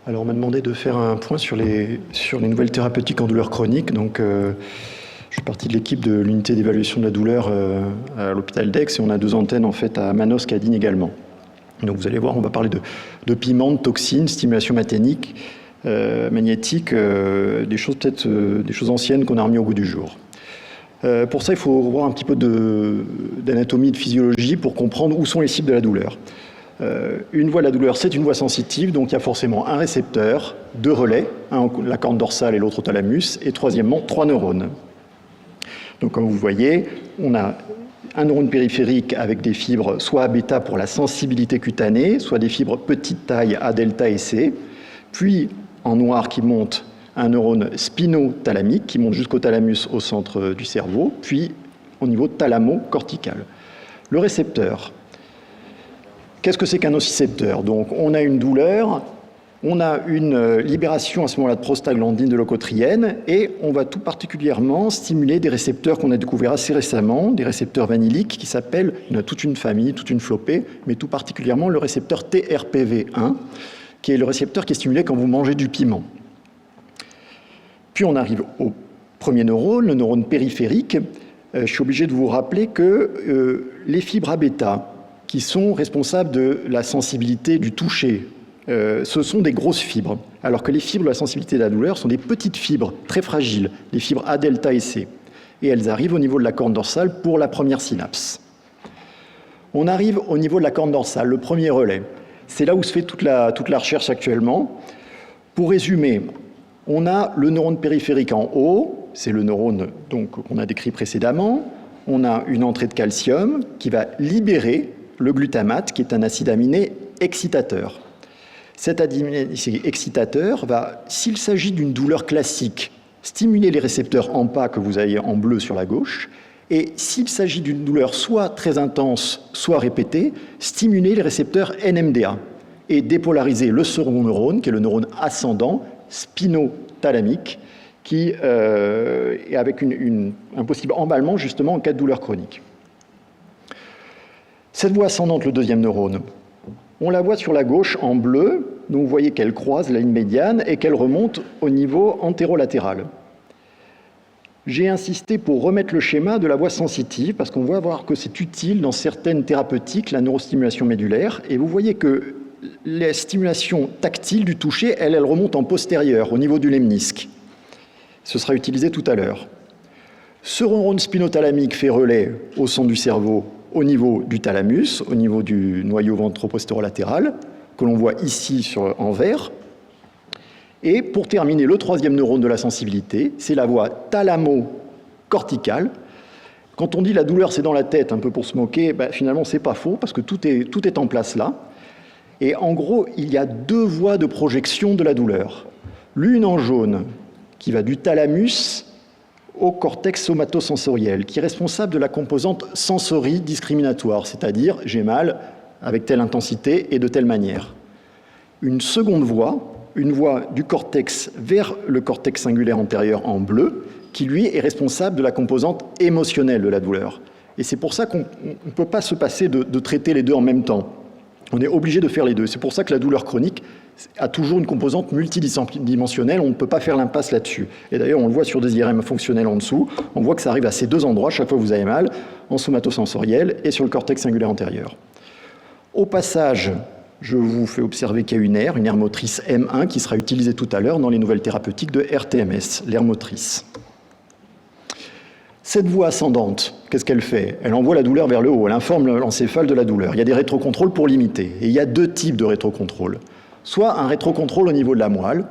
Alors, on m'a demandé de faire un point sur les nouvelles thérapeutiques en douleur chronique. Donc, je suis partie de l'équipe de l'unité d'évaluation de la douleur à l'hôpital d'Aix et on a 2 antennes en fait à Manosque et à Digne également. Donc, vous allez voir, on va parler de piments, de toxines, stimulation magnétique, des choses peut-être des choses anciennes qu'on a remis au goût du jour. Pour ça, il faut voir un petit peu d'anatomie et de physiologie pour comprendre où sont les cibles de la douleur. Une voie de la douleur, c'est une voie sensitive, donc il y a forcément un récepteur, 2 relais, un la corne dorsale et l'autre au thalamus, et troisièmement, 3 neurones. Donc comme vous voyez, on a un neurone périphérique avec des fibres soit A bêta pour la sensibilité cutanée, soit des fibres petite taille A delta et C, puis en noir qui monte un neurone spinothalamique qui monte jusqu'au thalamus au centre du cerveau, puis au niveau thalamo-cortical. Le récepteur. Qu'est-ce que c'est qu'un nocicepteur? Donc, on a une douleur, on a une libération à ce moment-là de prostaglandine, de leucotriène, et on va tout particulièrement stimuler des récepteurs qu'on a découverts assez récemment, des récepteurs vanilliques qui s'appellent, il y en a toute une famille, toute une flopée, mais tout particulièrement le récepteur TRPV1, qui est le récepteur qui est stimulé quand vous mangez du piment. Puis on arrive au premier neurone, le neurone périphérique. Je suis obligé de vous rappeler que les fibres A bêta, qui sont responsables de la sensibilité du toucher, ce sont des grosses fibres, alors que les fibres de la sensibilité de la douleur sont des petites fibres très fragiles, les fibres A delta et C. Et elles arrivent au niveau de la corne dorsale pour la première synapse. On arrive au niveau de la corne dorsale, le premier relais. C'est là où se fait toute la recherche actuellement. Pour résumer, on a le neurone périphérique en haut, c'est le neurone qu'on a décrit précédemment. On a une entrée de calcium qui va libérer le glutamate, qui est un acide aminé excitateur. Cet acide aminé excitateur va, s'il s'agit d'une douleur classique, stimuler les récepteurs AMPA que vous avez en bleu sur la gauche, et s'il s'agit d'une douleur soit très intense, soit répétée, stimuler les récepteurs NMDA et dépolariser le second neurone, qui est le neurone ascendant, spinothalamique, qui est avec un possible emballement justement en cas de douleur chronique. Cette voie ascendante, le deuxième neurone, on la voit sur la gauche en bleu, donc vous voyez qu'elle croise la ligne médiane et qu'elle remonte au niveau antérolatéral. J'ai insisté pour remettre le schéma de la voie sensitive, parce qu'on va voir que c'est utile dans certaines thérapeutiques, la neurostimulation médulaire, et vous voyez que la stimulation tactile du toucher, elle remonte en postérieur, au niveau du lemnisque. Ce sera utilisé tout à l'heure. Ce neurone spinothalamique fait relais au centre du cerveau, au niveau du thalamus, au niveau du noyau ventro-postérolatéral, que l'on voit ici en vert. Et pour terminer, le troisième neurone de la sensibilité, c'est la voie thalamo-corticale. Quand on dit la douleur c'est dans la tête, un peu pour se moquer, finalement c'est pas faux, parce que tout est en place là. Et en gros, il y a 2 voies de projection de la douleur. L'une en jaune, qui va du thalamus au cortex somatosensoriel, qui est responsable de la composante sensorie discriminatoire, c'est-à-dire j'ai mal avec telle intensité et de telle manière. Une seconde voie, une voie du cortex vers le cortex singulaire antérieur en bleu, qui lui est responsable de la composante émotionnelle de la douleur. Et c'est pour ça qu'on ne peut pas se passer de traiter les deux en même temps. On est obligé de faire les deux. C'est pour ça que la douleur chronique a toujours une composante multidimensionnelle, on ne peut pas faire l'impasse là-dessus. Et d'ailleurs, on le voit sur des IRM fonctionnels en dessous, on voit que ça arrive à ces 2 endroits, chaque fois que vous avez mal, en somatosensoriel et sur le cortex singulaire antérieur. Au passage, je vous fais observer qu'il y a une aire motrice M1 qui sera utilisée tout à l'heure dans les nouvelles thérapeutiques de RTMS, l'aire motrice. Cette voie ascendante, qu'est-ce qu'elle fait? Elle envoie la douleur vers le haut, elle informe l'encéphale de la douleur. Il y a des rétrocontrôles pour limiter, et il y a 2 types de rétrocontrôles. Soit un rétrocontrôle au niveau de la moelle,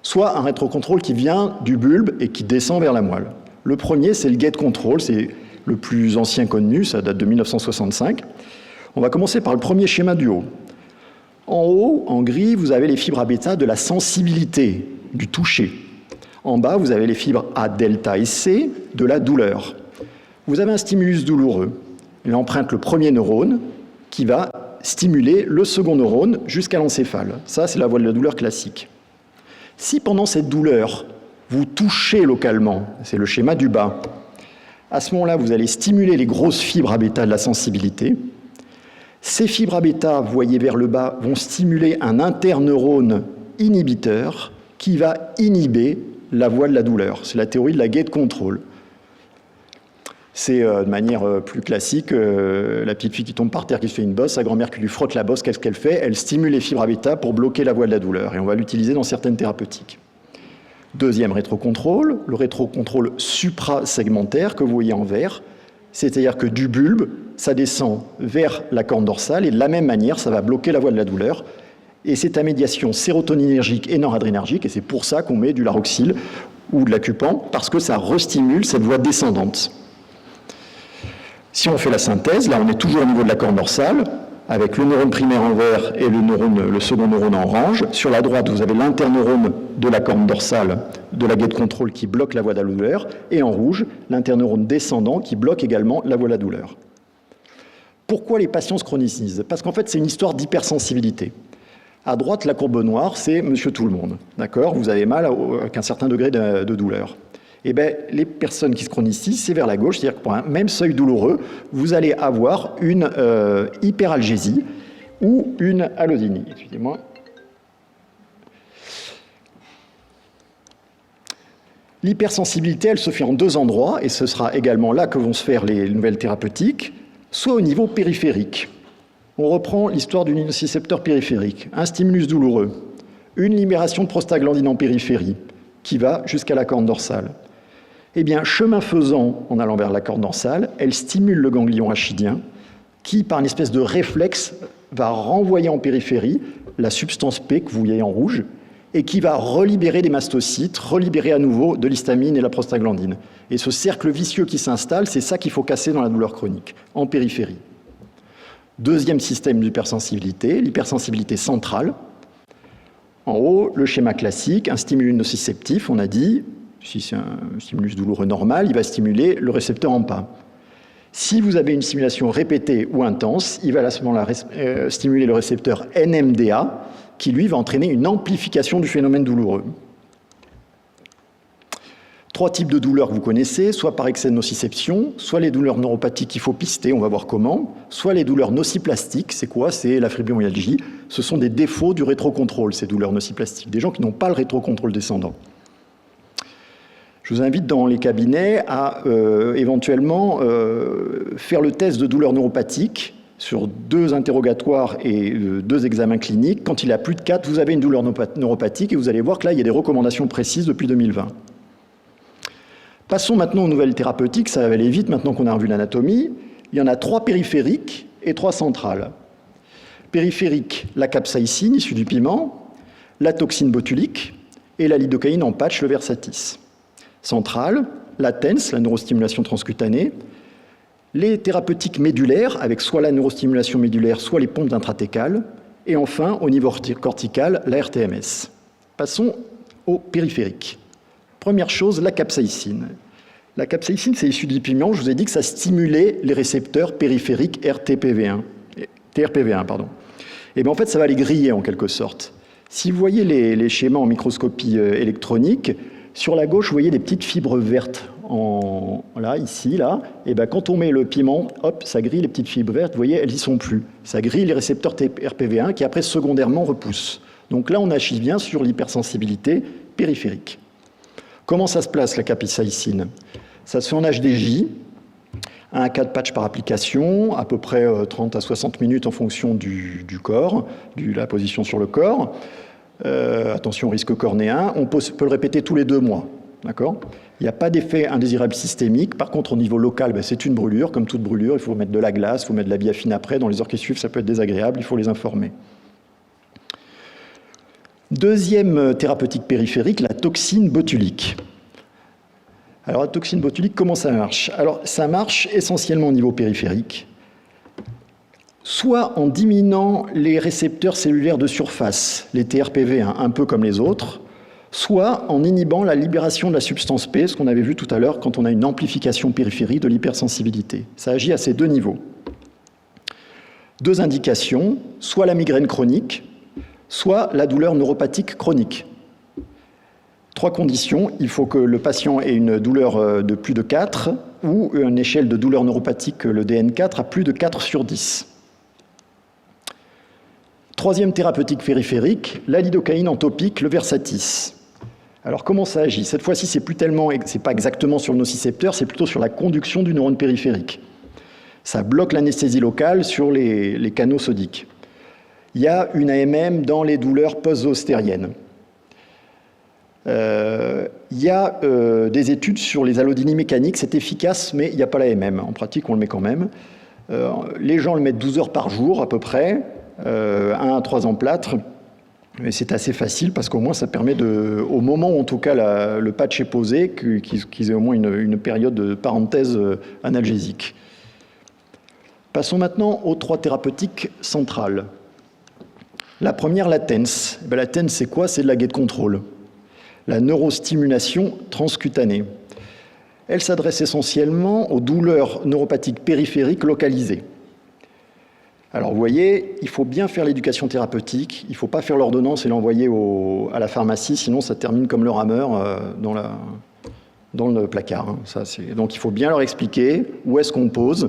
soit un rétrocontrôle qui vient du bulbe et qui descend vers la moelle. Le premier, c'est le gate control, c'est le plus ancien connu, ça date de 1965. On va commencer par le premier schéma du haut. En haut, en gris, vous avez les fibres A bêta de la sensibilité, du toucher. En bas, vous avez les fibres A delta et C de la douleur. Vous avez un stimulus douloureux. Il emprunte le premier neurone qui va stimuler le second neurone jusqu'à l'encéphale. Ça, c'est la voie de la douleur classique. Si pendant cette douleur, vous touchez localement, c'est le schéma du bas, à ce moment-là, vous allez stimuler les grosses fibres A bêta de la sensibilité. Ces fibres A bêta, vous voyez vers le bas, vont stimuler un interneurone inhibiteur qui va inhiber la voie de la douleur. C'est la théorie de la gate control. C'est de manière plus classique, la petite fille qui tombe par terre, qui se fait une bosse, sa grand-mère qui lui frotte la bosse, qu'est-ce qu'elle fait? Elle stimule les fibres bêta pour bloquer la voie de la douleur. Et on va l'utiliser dans certaines thérapeutiques. Deuxième rétrocontrôle, le rétrocontrôle suprasegmentaire que vous voyez en vert. C'est-à-dire que du bulbe, ça descend vers la corne dorsale et de la même manière, ça va bloquer la voie de la douleur. Et c'est à médiation sérotoninergique et noradrénergique, et c'est pour ça qu'on met du Laroxyl ou de l'Acupan, parce que ça restimule cette voie descendante. Si on fait la synthèse, là on est toujours au niveau de la corne dorsale, avec le neurone primaire en vert et le second neurone en orange. Sur la droite, vous avez l'interneurone de la corne dorsale de la gate control qui bloque la voie de la douleur, et en rouge, l'interneurone descendant qui bloque également la voie de la douleur. Pourquoi les patients se chronicisent? Parce qu'en fait, c'est une histoire d'hypersensibilité. À droite, la courbe noire, c'est monsieur tout le monde. D'accord? Vous avez mal avec un certain degré de douleur. Eh bien, les personnes qui se chronicisent, c'est vers la gauche, c'est-à-dire que pour un même seuil douloureux, vous allez avoir une hyperalgésie ou une allodynie. Excusez-moi. L'hypersensibilité, elle se fait en deux endroits, et ce sera également là que vont se faire les nouvelles thérapeutiques, soit au niveau périphérique. On reprend l'histoire du nocicepteur périphérique, un stimulus douloureux, une libération de prostaglandine en périphérie, qui va jusqu'à la corne dorsale. Eh bien, chemin faisant, en allant vers la corne dorsale, elle stimule le ganglion rachidien, qui, par une espèce de réflexe, va renvoyer en périphérie la substance P que vous voyez en rouge, et qui va relibérer des mastocytes, relibérer à nouveau de l'histamine et la prostaglandine. Et ce cercle vicieux qui s'installe, c'est ça qu'il faut casser dans la douleur chronique, en périphérie. Deuxième système d'hypersensibilité, l'hypersensibilité centrale. En haut, le schéma classique, un stimulus nociceptif, on a dit, si c'est un stimulus douloureux normal, il va stimuler le récepteur AMPA. Si vous avez une stimulation répétée ou intense, il va à ce moment-là stimuler le récepteur NMDA, qui lui va entraîner une amplification du phénomène douloureux. Trois types de douleurs que vous connaissez, soit par excès de nociception, soit les douleurs neuropathiques qu'il faut pister, on va voir comment, soit les douleurs nociplastiques, c'est quoi? C'est la fibromyalgie. Ce sont des défauts du rétrocontrôle, ces douleurs nociplastiques, des gens qui n'ont pas le rétrocontrôle descendant. Je vous invite dans les cabinets à éventuellement faire le test de douleur neuropathique sur 2 interrogatoires et 2 examens cliniques. Quand il y a plus de 4, vous avez une douleur neuropathique et vous allez voir que là, il y a des recommandations précises depuis 2020. Passons maintenant aux nouvelles thérapeutiques, ça va aller vite maintenant qu'on a revu l'anatomie. Il y en a 3 périphériques et 3 centrales. Périphérique, la capsaïcine issue du piment, la toxine botulique et la lidocaïne en patch, le Versatis. Centrale, la TENS, la neurostimulation transcutanée, les thérapeutiques médulaires, avec soit la neurostimulation médulaire, soit les pompes intratécales, et enfin, au niveau cortical, la RTMS. Passons au périphérique. Première chose, la capsaïcine. La capsaïcine, c'est issu du piment. Je vous ai dit que ça stimulait les récepteurs périphériques TRPV1. Et bien en fait, ça va les griller en quelque sorte. Si vous voyez les schémas en microscopie électronique, sur la gauche, vous voyez des petites fibres vertes, là, ici, là. Et bien quand on met le piment, hop, ça grille les petites fibres vertes. Vous voyez, elles n'y sont plus. Ça grille les récepteurs TRPV1 qui après secondairement repoussent. Donc là, on agit bien sur l'hypersensibilité périphérique. Comment ça se place, la capsaïcine? Ça se fait en HDJ, 1 à 4 patchs par application, à peu près 30 à 60 minutes en fonction du corps, de la position sur le corps. Attention, risque cornéen. On peut le répéter tous les 2 mois. D'accord? Il n'y a pas d'effet indésirable systémique. Par contre, au niveau local, c'est une brûlure. Comme toute brûlure, il faut mettre de la glace, il faut mettre de la biafine après. Dans les heures qui suivent, ça peut être désagréable, il faut les informer. Deuxième thérapeutique périphérique, la toxine botulique. Alors la toxine botulique, comment ça marche? Alors ça marche essentiellement au niveau périphérique, soit en diminuant les récepteurs cellulaires de surface, les TRPV, un peu comme les autres, soit en inhibant la libération de la substance P, ce qu'on avait vu tout à l'heure quand on a une amplification périphérique de l'hypersensibilité. Ça agit à ces 2 niveaux. 2 indications, soit la migraine chronique, soit la douleur neuropathique chronique. 3 conditions, il faut que le patient ait une douleur de plus de 4 ou une échelle de douleur neuropathique, le DN4, à plus de 4/10. Troisième thérapeutique périphérique, la lidocaïne en topique, le Versatis. Alors comment ça agit? Cette fois-ci, c'est pas exactement sur le nocicepteur, c'est plutôt sur la conduction du neurone périphérique. Ça bloque l'anesthésie locale sur les canaux sodiques. Il y a une AMM dans les douleurs post-zoostériennes. Il y a des études sur les allodinies mécaniques, c'est efficace, mais il n'y a pas l'AMM. En pratique, on le met quand même. Les gens le mettent 12 heures par jour à peu près, 1 à 3 emplâtres. Mais c'est assez facile parce qu'au moins ça permet au moment où en tout cas le patch est posé, qu'ils aient au moins une période de parenthèse analgésique. Passons maintenant aux 3 thérapeutiques centrales. La première, la TENS. La TENS, c'est quoi? C'est de la gate control. La neurostimulation transcutanée. Elle s'adresse essentiellement aux douleurs neuropathiques périphériques localisées. Alors vous voyez, il faut bien faire l'éducation thérapeutique, il ne faut pas faire l'ordonnance et l'envoyer à la pharmacie, sinon ça termine comme le rameur dans le placard. Hein. Donc il faut bien leur expliquer où est-ce qu'on pose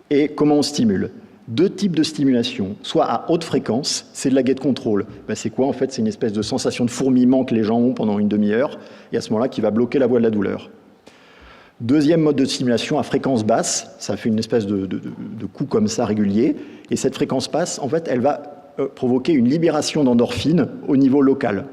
et comment on stimule. 2 types de stimulation, soit à haute fréquence, c'est de la gate control. C'est quoi en fait? C'est une espèce de sensation de fourmillement que les gens ont pendant une demi-heure, et à ce moment-là qui va bloquer la voie de la douleur. Deuxième mode de stimulation à fréquence basse, ça fait une espèce de coup comme ça régulier, et cette fréquence basse, en fait, elle va provoquer une libération d'endorphines au niveau local.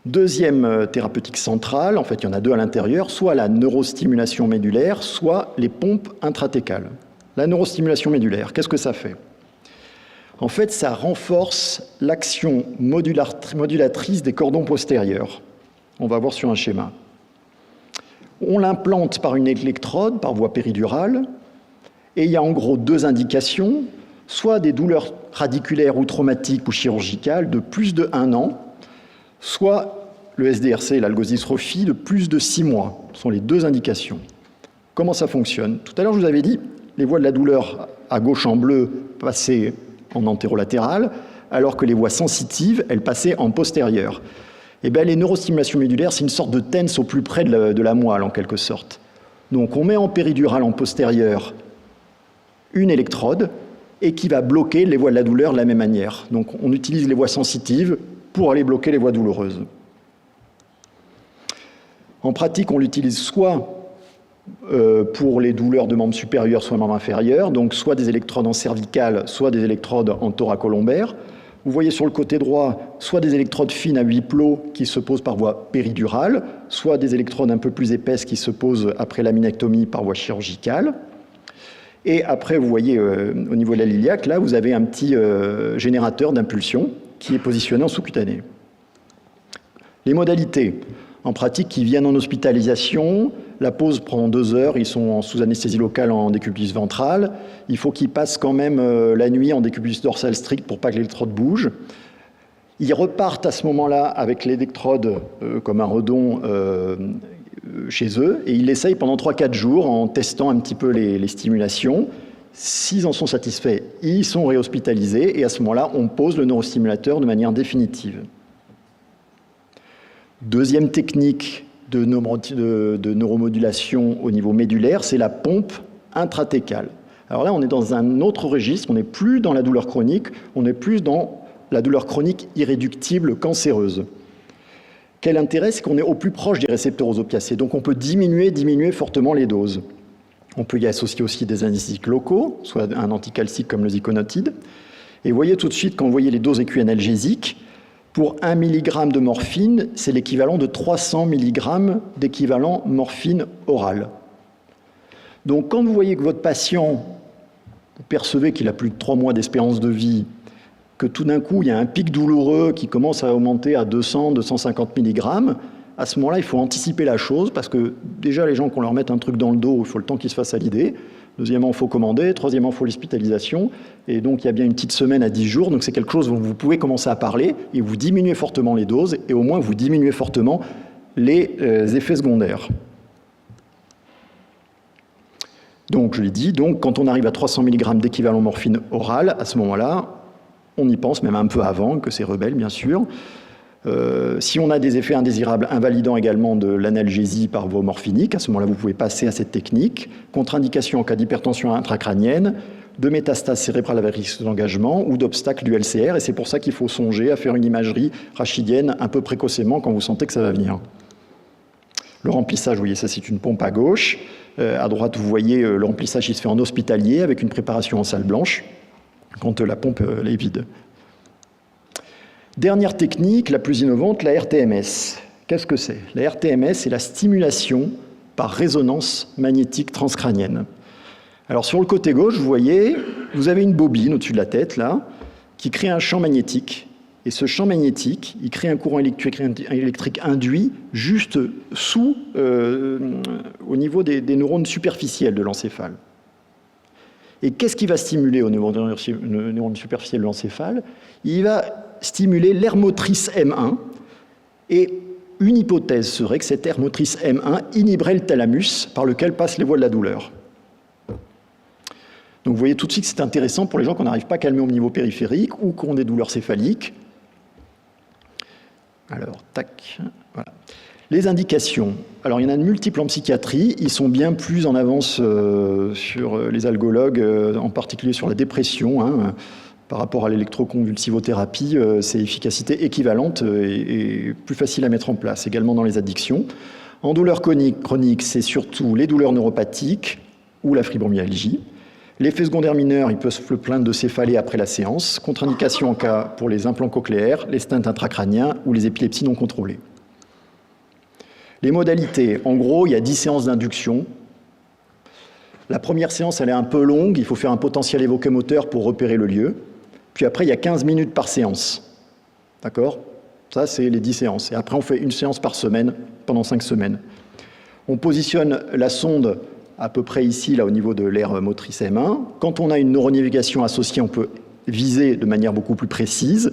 Deuxième thérapeutique centrale, en fait il y en a 2 à l'intérieur, soit la neurostimulation médulaire, soit les pompes intratécales. La neurostimulation médulaire, qu'est-ce que ça fait? En fait, ça renforce l'action modulatrice des cordons postérieurs. On va voir sur un schéma. On l'implante par une électrode, par voie péridurale, et il y a en gros 2 indications, soit des douleurs radiculaires ou traumatiques ou chirurgicales de plus de 1 an, soit le SDRC, l'algodystrophie, de plus de 6 mois. Ce sont les 2 indications. Comment ça fonctionne? Tout à l'heure, je vous avais dit, les voies de la douleur à gauche en bleu passaient en antérolatérale, alors que les voies sensitives, elles passaient en postérieure. Et bien, les neurostimulations médulaires, c'est une sorte de TENS au plus près de la moelle, en quelque sorte. Donc, on met en péridurale en postérieure une électrode et qui va bloquer les voies de la douleur de la même manière. Donc, on utilise les voies sensitives pour aller bloquer les voies douloureuses. En pratique, on l'utilise soit pour les douleurs de membres supérieurs, soit membres inférieurs, donc soit des électrodes en cervicale, soit des électrodes en thoracolombaire. Vous voyez sur le côté droit, soit des électrodes fines à huis plots qui se posent par voie péridurale, soit des électrodes un peu plus épaisses qui se posent après laminectomie par voie chirurgicale. Et après, vous voyez au niveau de la iliaque, là, vous avez un petit générateur d'impulsion qui est positionné en sous-cutané. Les modalités, en pratique, qui viennent en hospitalisation. La pause prend 2 heures, ils sont sous anesthésie locale en décubitus ventral. Il faut qu'ils passent quand même la nuit en décubitus dorsal strict pour pas que l'électrode bouge. Ils repartent à ce moment-là avec l'électrode comme un redon chez eux et ils l'essayent pendant 3-4 jours en testant un petit peu les stimulations. S'ils en sont satisfaits, ils sont réhospitalisés et à ce moment-là, on pose le neurostimulateur de manière définitive. Deuxième technique de neuromodulation au niveau médulaire, c'est la pompe intratécale. Alors là, on est dans un autre registre, on n'est plus dans la douleur chronique, on est plus dans la douleur chronique irréductible cancéreuse. Quel intérêt? C'est qu'on est au plus proche des récepteurs aux opiacés, donc on peut diminuer fortement les doses. On peut y associer aussi des anesthésiques locaux, soit un anticalcique comme le ziconotide. Et vous voyez tout de suite, quand vous voyez les doses équianalgésiques, pour 1 mg de morphine, c'est l'équivalent de 300 mg d'équivalent morphine orale. Donc quand vous voyez que votre patient, vous percevez qu'il a plus de 3 mois d'espérance de vie, que tout d'un coup il y a un pic douloureux qui commence à augmenter à 200-250 mg, à ce moment-là il faut anticiper la chose parce que déjà les gens qu'on leur mette un truc dans le dos, il faut le temps qu'ils se fassent à l'idée. Deuxièmement, il faut commander. Troisièmement, il faut l'hospitalisation. Et donc, il y a bien une petite semaine à 10 jours. Donc, c'est quelque chose dont vous pouvez commencer à parler et vous diminuez fortement les doses et au moins vous diminuez fortement les effets secondaires. Donc, je l'ai dit, donc, quand on arrive à 300 mg d'équivalent morphine orale, à ce moment-là, on y pense, même un peu avant, que c'est rebelle, bien sûr. Si on a des effets indésirables invalidant également de l'analgésie par voie morphinique, à ce moment-là, vous pouvez passer à cette technique. Contre-indication en cas d'hypertension intracrânienne, de métastases cérébrales avec risque d'engagement ou d'obstacle du LCR. Et c'est pour ça qu'il faut songer à faire une imagerie rachidienne un peu précocement quand vous sentez que ça va venir. Le remplissage, vous voyez, ça c'est une pompe à gauche. À droite, vous voyez le remplissage qui se fait en hospitalier avec une préparation en salle blanche quand la pompe est vide. Dernière technique, la plus innovante, la RTMS. Qu'est-ce que c'est? La RTMS, c'est la stimulation par résonance magnétique transcrânienne. Alors sur le côté gauche, vous voyez, vous avez une bobine au-dessus de la tête, là, qui crée un champ magnétique. Et ce champ magnétique, il crée un courant électrique induit juste au niveau des neurones superficiels de l'encéphale. Et qu'est-ce qui va stimuler au niveau des neurones superficiels de l'encéphale? Il va stimuler l'aire motrice M1, et une hypothèse serait que cette aire motrice M1 inhiberait le thalamus par lequel passent les voies de la douleur. Donc vous voyez tout de suite que c'est intéressant pour les gens qu'on n'arrive pas à calmer au niveau périphérique ou qui ont des douleurs céphaliques. Alors, tac, voilà. Les indications. Alors, il y en a de multiples en psychiatrie. Ils sont bien plus en avance sur les algologues, en particulier sur la dépression. Hein. Par rapport à l'électroconvulsivothérapie, c'est efficacité équivalente et plus facile à mettre en place, également dans les addictions. En douleur chronique, c'est surtout les douleurs neuropathiques ou la fibromyalgie. L'effet secondaire mineur, il peut se plaindre de céphalée après la séance. Contre-indication en cas pour les implants cochléaires, les stents intracrâniens ou les épilepsies non contrôlées. Les modalités, en gros, il y a 10 séances d'induction. La première séance, elle est un peu longue, il faut faire un potentiel évoqué-moteur pour repérer le lieu. Puis après, il y a 15 minutes par séance. D'accord? Ça, c'est les 10 séances. Et après, on fait une séance par semaine, pendant 5 semaines. On positionne la sonde à peu près ici, là, au niveau de l'aire motrice M1. Quand on a une neuronavigation associée, on peut viser de manière beaucoup plus précise.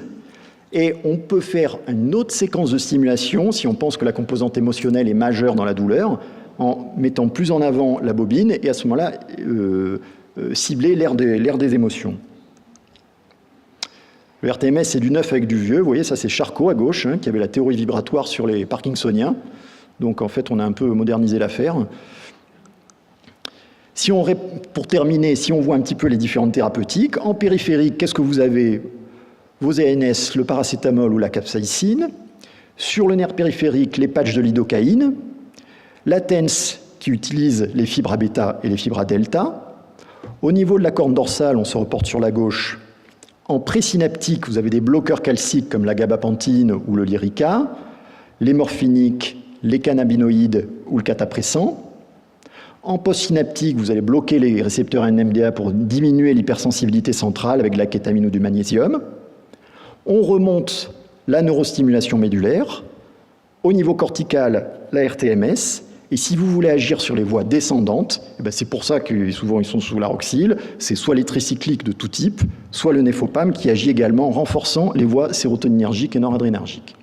Et on peut faire une autre séquence de stimulation, si on pense que la composante émotionnelle est majeure dans la douleur, en mettant plus en avant la bobine, et à ce moment-là, cibler l'aire des émotions. Le RTMS, c'est du neuf avec du vieux. Vous voyez, ça, c'est Charcot, à gauche, hein, qui avait la théorie vibratoire sur les parkinsoniens. Donc, en fait, on a un peu modernisé l'affaire. Pour terminer, si on voit un petit peu les différentes thérapeutiques, en périphérique, qu'est-ce que vous avez? Vos ANS, le paracétamol ou la capsaïcine. Sur le nerf périphérique, les patchs de lidocaïne. La TENS, qui utilise les fibres bêta et les fibres delta. Au niveau de la corne dorsale, on se reporte sur la gauche. En présynaptique, vous avez des bloqueurs calciques comme la gabapentine ou le Lyrica, les morphiniques, les cannabinoïdes ou le catapressant. En postsynaptique, vous allez bloquer les récepteurs NMDA pour diminuer l'hypersensibilité centrale avec de la kétamine ou du magnésium. On remonte la neurostimulation médulaire. Au niveau cortical, la RTMS. Et si vous voulez agir sur les voies descendantes, c'est pour ça que souvent ils sont sous l'aroxyle, c'est soit les tricycliques de tout type, soit le néfopam qui agit également en renforçant les voies sérotoninergiques et noradrénergiques.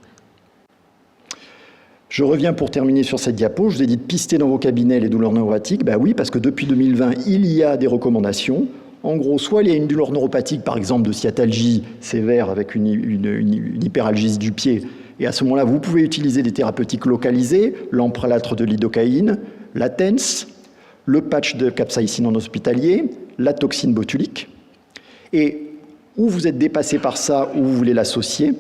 Je reviens pour terminer sur cette diapo. Je vous ai dit de pister dans vos cabinets les douleurs neuropathiques. Oui, parce que depuis 2020, il y a des recommandations. En gros, soit il y a une douleur neuropathique, par exemple de sciatalgie sévère avec une hyperalgésie du pied, et à ce moment-là, vous pouvez utiliser des thérapeutiques localisées, l'empalâtre de lidocaïne, la TENS, le patch de capsaïcine en hospitalier, la toxine botulique. Et ou vous êtes dépassé par ça, ou vous voulez l'associer,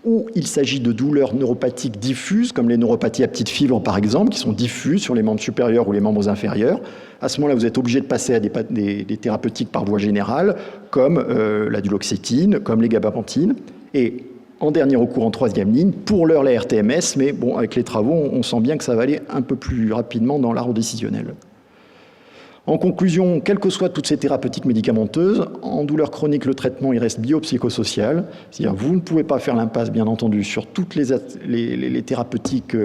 ou il s'agit de douleurs neuropathiques diffuses, comme les neuropathies à petite fibre par exemple, qui sont diffuses sur les membres supérieurs ou les membres inférieurs. À ce moment-là, vous êtes obligé de passer à des thérapeutiques par voie générale, comme la duloxétine, comme les gabapentines. Et en dernier recours, en troisième ligne, pour l'heure la RTMS, mais bon, avec les travaux, on sent bien que ça va aller un peu plus rapidement dans l'arbre décisionnel. En conclusion, quelles que soient toutes ces thérapeutiques médicamenteuses, en douleur chronique, le traitement il reste biopsychosocial. C'est-à-dire vous ne pouvez pas faire l'impasse, bien entendu, sur toutes les thérapeutiques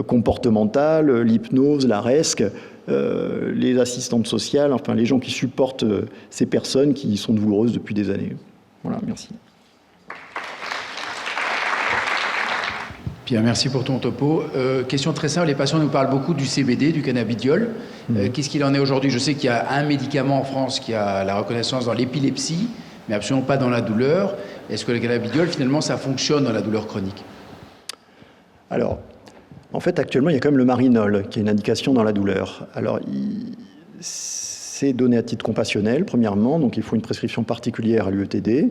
comportementales, l'hypnose, la RESC, les assistantes sociales, enfin les gens qui supportent ces personnes qui sont douloureuses depuis des années. Voilà, merci. Pierre, merci pour ton topo. Question très simple, les patients nous parlent beaucoup du CBD, du cannabidiol. Qu'est-ce qu'il en est aujourd'hui? Je sais qu'il y a un médicament en France qui a la reconnaissance dans l'épilepsie, mais absolument pas dans la douleur. Est-ce que le cannabidiol, finalement, ça fonctionne dans la douleur chronique? Alors, en fait, actuellement, il y a quand même le Marinol, qui est une indication dans la douleur. Alors, c'est donné à titre compassionnel, premièrement, donc il faut une prescription particulière à l'UETD.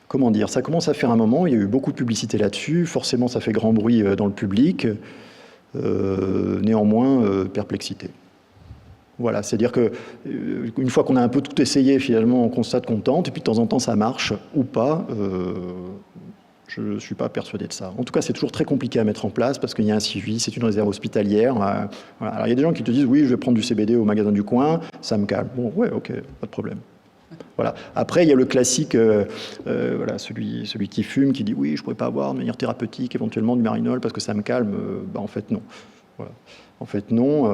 Comment dire, ça commence à faire un moment, il y a eu beaucoup de publicité là-dessus, forcément ça fait grand bruit dans le public, néanmoins, perplexité. Voilà, c'est-à-dire qu'une fois qu'on a un peu tout essayé, finalement on constate qu'on tente, et puis de temps en temps ça marche ou pas. Je ne suis pas persuadé de ça. En tout cas, c'est toujours très compliqué à mettre en place parce qu'il y a un suivi, c'est une réserve hospitalière. Voilà. Alors, il y a des gens qui te disent « oui, je vais prendre du CBD au magasin du coin, ça me calme ». Bon, ouais, ok, pas de problème. Voilà. Après, il y a le classique, voilà, celui qui fume, qui dit « oui, je ne pourrais pas avoir de manière thérapeutique, éventuellement du Marinol parce que ça me calme ». En fait, non. Voilà. En fait, non.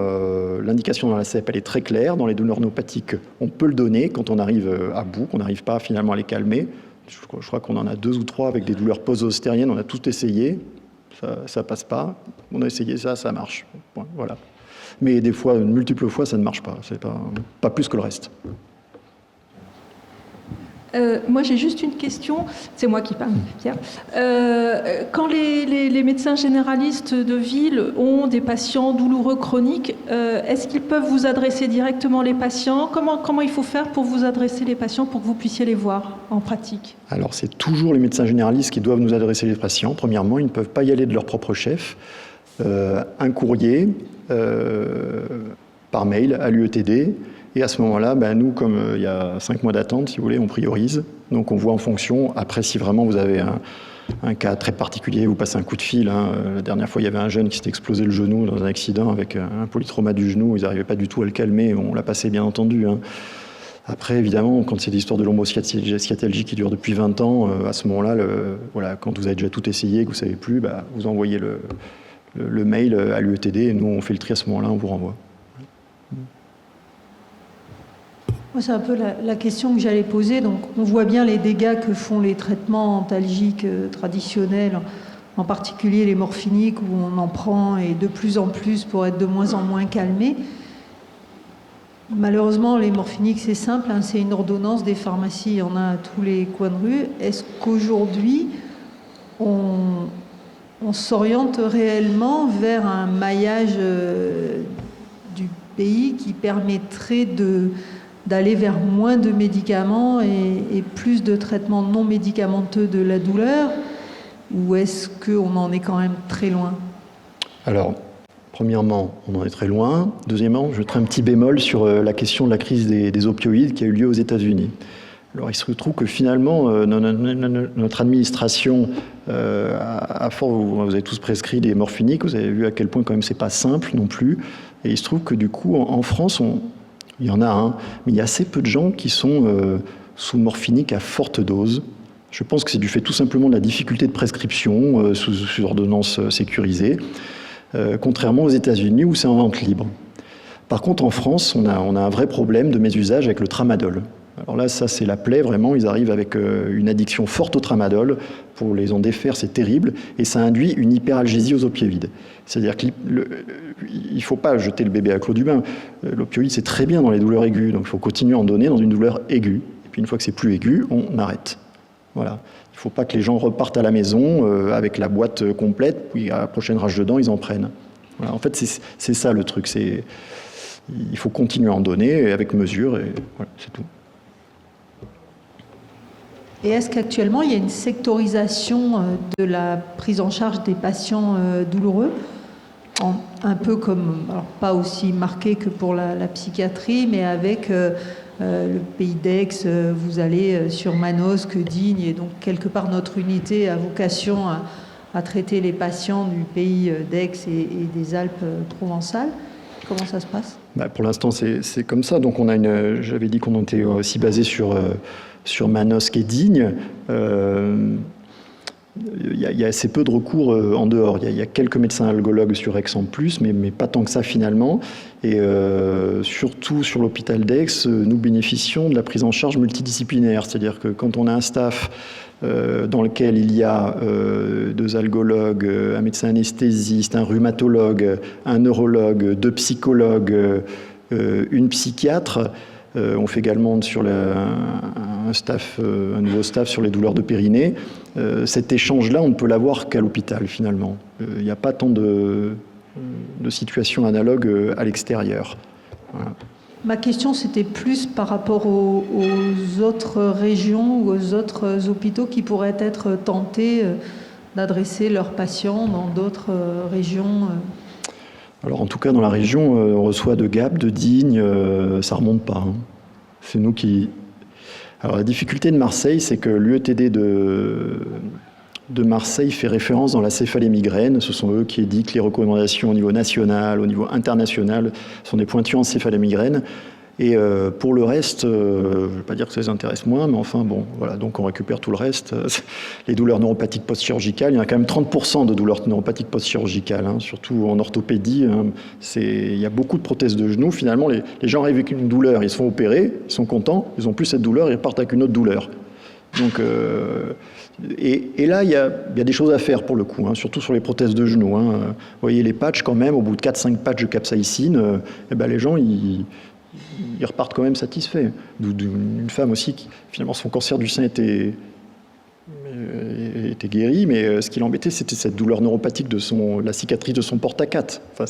L'indication dans la CEP, elle est très claire. Dans les douleurs neuropathiques, on peut le donner quand on arrive à bout, qu'on n'arrive pas finalement à les calmer. Je crois qu'on en a 2 ou 3 avec des douleurs post-zostériennes. On a tout essayé, ça passe pas. On a essayé ça marche. Bon, voilà. Mais des fois, une multiple fois, ça ne marche pas. C'est pas plus que le reste. Moi, j'ai juste une question. C'est moi qui parle, Pierre. Quand les médecins généralistes de ville ont des patients douloureux chroniques, est-ce qu'ils peuvent vous adresser directement les patients ? Comment il faut faire pour vous adresser les patients pour que vous puissiez les voir en pratique ? Alors, c'est toujours les médecins généralistes qui doivent nous adresser les patients. Premièrement, ils ne peuvent pas y aller de leur propre chef. Un courrier par mail à l'UETD. Et à ce moment-là, nous, comme il y a 5 mois d'attente, si vous voulez, on priorise. Donc on voit en fonction. Après, si vraiment vous avez un cas très particulier, vous passez un coup de fil. La dernière fois, il y avait un jeune qui s'était explosé le genou dans un accident avec un polytrauma du genou. Ils n'arrivaient pas du tout à le calmer. On l'a passé, bien entendu. Après, évidemment, quand c'est l'histoire de l'ombosciatalgie qui dure depuis 20 ans, à ce moment-là, voilà, quand vous avez déjà tout essayé, que vous ne savez plus, vous envoyez le mail à l'UETD et nous, on fait le tri à ce moment-là, on vous renvoie. Moi, c'est un peu la question que j'allais poser. Donc, on voit bien les dégâts que font les traitements antalgiques traditionnels, en particulier les morphiniques, où on en prend et de plus en plus pour être de moins en moins calmé. Malheureusement, les morphiniques, c'est simple, c'est une ordonnance des pharmacies, il y en a à tous les coins de rue. Est-ce qu'aujourd'hui, on s'oriente réellement vers un maillage du pays qui permettrait d'aller vers moins de médicaments et plus de traitements non médicamenteux de la douleur, ou est-ce qu'on en est quand même très loin ? Alors, premièrement, on en est très loin. Deuxièmement, je mettrai un petit bémol sur la question de la crise des opioïdes qui a eu lieu aux États-Unis. Alors, il se trouve que finalement, notre administration, à force, vous avez tous prescrit des morphiniques, vous avez vu à quel point quand même c'est pas simple non plus, et il se trouve que du coup, en France, il y en a mais il y a assez peu de gens qui sont sous morphinique à forte dose. Je pense que c'est du fait tout simplement de la difficulté de prescription sous ordonnance sécurisée, contrairement aux États-Unis où c'est en vente libre. Par contre, en France, on a un vrai problème de mésusage avec le tramadol. Alors là, ça c'est la plaie, vraiment, ils arrivent avec une addiction forte au tramadol. Pour les en défaire, c'est terrible, et ça induit une hyperalgésie aux opioïdes. C'est-à-dire qu'il ne faut pas jeter le bébé avec l'eau du bain. L'opioïde, c'est très bien dans les douleurs aiguës, donc il faut continuer à en donner dans une douleur aiguë. Et puis une fois que c'est plus aigu, on arrête. Voilà. Il ne faut pas que les gens repartent à la maison avec la boîte complète, puis à la prochaine rage de dents, ils en prennent. Voilà. En fait, c'est ça le truc. Il faut continuer à en donner avec mesure, et voilà, c'est tout. Et est-ce qu'actuellement, il y a une sectorisation de la prise en charge des patients douloureux, un peu comme, alors pas aussi marqué que pour la psychiatrie, mais avec le pays d'Aix, vous allez sur Manosque, Digne, et donc quelque part notre unité a vocation à traiter les patients du pays d'Aix et des Alpes provençales. Comment ça se passe ? Pour l'instant, c'est comme ça. Donc, j'avais dit qu'on était aussi basé sur Manosque et Digne. Il y a assez peu de recours en dehors. Il y a quelques médecins algologues sur Aix en plus, mais pas tant que ça finalement. Et surtout sur l'hôpital d'Aix, nous bénéficions de la prise en charge multidisciplinaire. C'est-à-dire que quand on a un staff dans lequel il y a 2 algologues, un médecin anesthésiste, un rhumatologue, un neurologue, 2 psychologues, une psychiatre, On fait également sur un nouveau staff sur les douleurs de périnée. Cet échange-là, on ne peut l'avoir qu'à l'hôpital, finalement. Il n'y a pas tant de situations analogues à l'extérieur. Voilà. Ma question, c'était plus par rapport aux autres régions ou aux autres hôpitaux qui pourraient être tentés d'adresser leurs patients dans d'autres régions. Alors en tout cas, dans la région, on reçoit de Gap, de Digne, ça remonte pas. Hein. C'est nous qui... Alors la difficulté de Marseille, c'est que l'UETD de Marseille fait référence dans la céphalée-migraine. Ce sont eux qui édictent les recommandations au niveau national, au niveau international. Ce sont des pointures en céphalée-migraine. Et pour le reste, je ne vais pas dire que ça les intéresse moins, mais enfin bon, voilà, donc on récupère tout le reste. Les douleurs neuropathiques post-chirurgicales, il y en a quand même 30% de douleurs neuropathiques post-chirurgicales, hein, surtout en orthopédie. Hein, il y a beaucoup de prothèses de genoux. Finalement, les gens arrivent avec une douleur, ils se font opérer, ils sont contents, ils n'ont plus cette douleur, ils repartent avec une autre douleur. Donc, et là, il y a des choses à faire pour le coup, hein, surtout sur les prothèses de genoux. Hein. Vous voyez les patchs quand même, au bout de 4-5 patchs de capsaïcine, les gens, ils repartent quand même satisfaits. D'une femme aussi qui, finalement, son cancer du sein était guéri, mais ce qui l'embêtait, c'était cette douleur neuropathique la cicatrice de son porte-à-4. Enfin,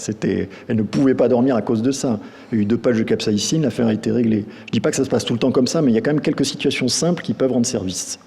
elle ne pouvait pas dormir à cause de ça. Il y a eu 2 patchs de capsaïcine, l'affaire a été réglée. Je ne dis pas que ça se passe tout le temps comme ça, mais il y a quand même quelques situations simples qui peuvent rendre service.